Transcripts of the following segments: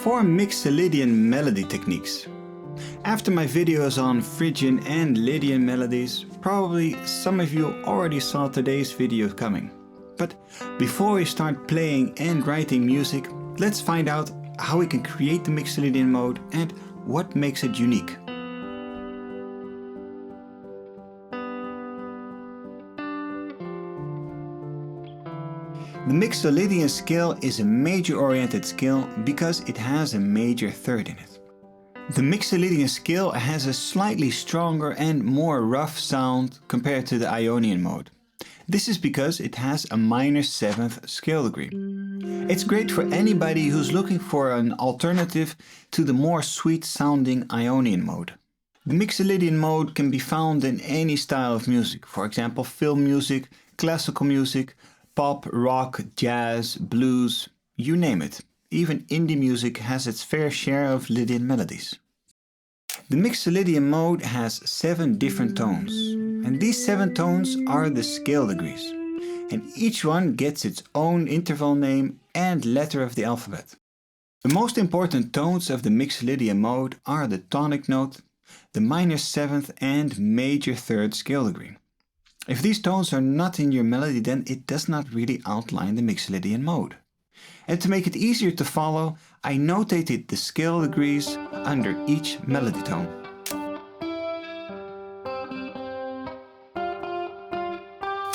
4 Mixolydian melody techniques. After my videos on Phrygian and Lydian melodies, probably some of you already saw today's video coming. But before we start playing and writing music, let's find out how we can create the Mixolydian mode and what makes it unique. The Mixolydian scale is a major-oriented scale because it has a major third in it. The Mixolydian scale has a slightly stronger and more rough sound compared to the Ionian mode. This is because it has a minor 7th scale degree. It's great for anybody who's looking for an alternative to the more sweet-sounding Ionian mode. The Mixolydian mode can be found in any style of music, for example film music, classical music, pop, rock, jazz, blues, you name it. Even indie music has its fair share of Lydian melodies. The Mixolydian mode has 7 different tones, and these 7 tones are the scale degrees, and each one gets its own interval name and letter of the alphabet. The most important tones of the Mixolydian mode are the tonic note, the minor 7th and major 3rd scale degree. If these tones are not in your melody, then it does not really outline the Mixolydian mode. And to make it easier to follow, I notated the scale degrees under each melody tone.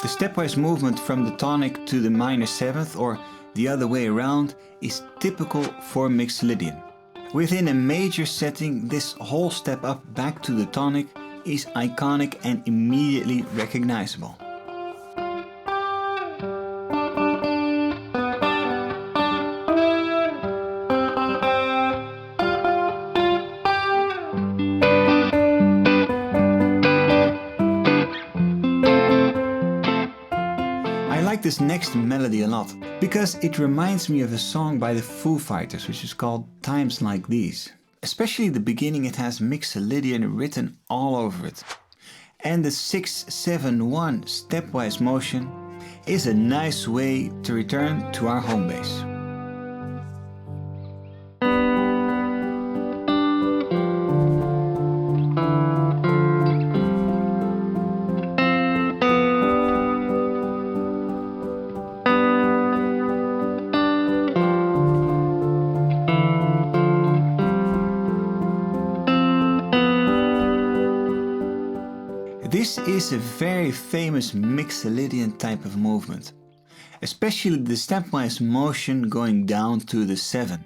The stepwise movement from the tonic to the minor 7th, or the other way around, is typical for Mixolydian. Within a major setting, this whole step up back to the tonic is iconic and immediately recognizable. I like this next melody a lot because it reminds me of a song by the Foo Fighters which is called Times Like These. Especially the beginning, it has Mixolydian written all over it. And the 6-7-1 stepwise motion is a nice way to return to our home base. This is a very famous Mixolydian type of movement, especially the stepwise motion going down to the 7.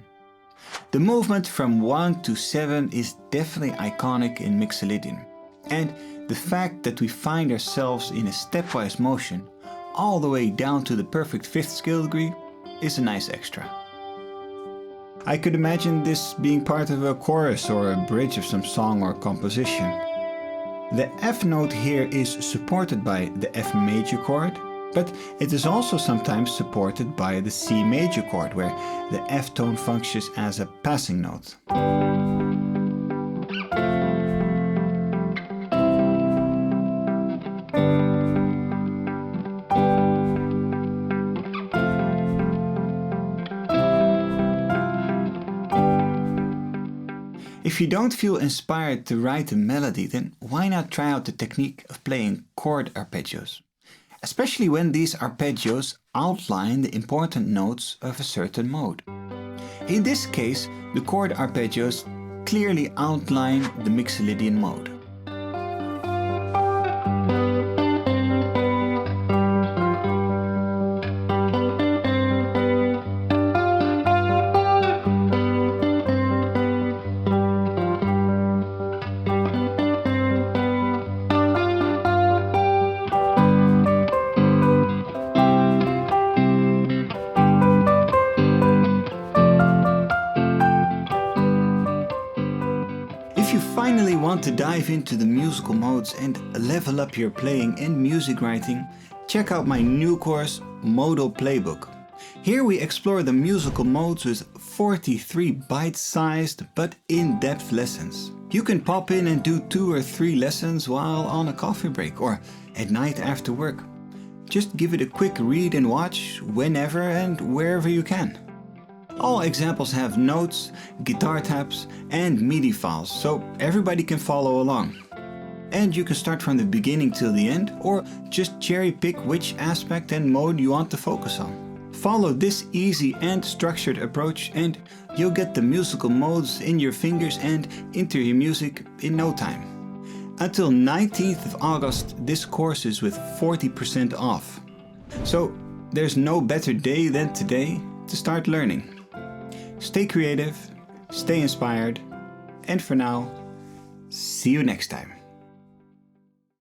The movement from 1 to 7 is definitely iconic in Mixolydian, and the fact that we find ourselves in a stepwise motion all the way down to the perfect 5th scale degree is a nice extra. I could imagine this being part of a chorus or a bridge of some song or composition. The F note here is supported by the F major chord, but it is also sometimes supported by the C major chord, where the F tone functions as a passing note. If you don't feel inspired to write a melody, then why not try out the technique of playing chord arpeggios? Especially when these arpeggios outline the important notes of a certain mode. In this case, the chord arpeggios clearly outline the Mixolydian mode. If you finally want to dive into the musical modes and level up your playing and music writing, check out my new course, Modal Playbook. Here we explore the musical modes with 43 bite-sized but in-depth lessons. You can pop in and do 2 or 3 lessons while on a coffee break or at night after work. Just give it a quick read and watch whenever and wherever you can. All examples have notes, guitar tabs and MIDI files, so everybody can follow along. And you can start from the beginning till the end, or just cherry pick which aspect and mode you want to focus on. Follow this easy and structured approach and you'll get the musical modes in your fingers and into your music in no time. Until 19th of August, this course is with 40% off. So there's no better day than today to start learning. Stay creative, stay inspired, and for now, see you next time.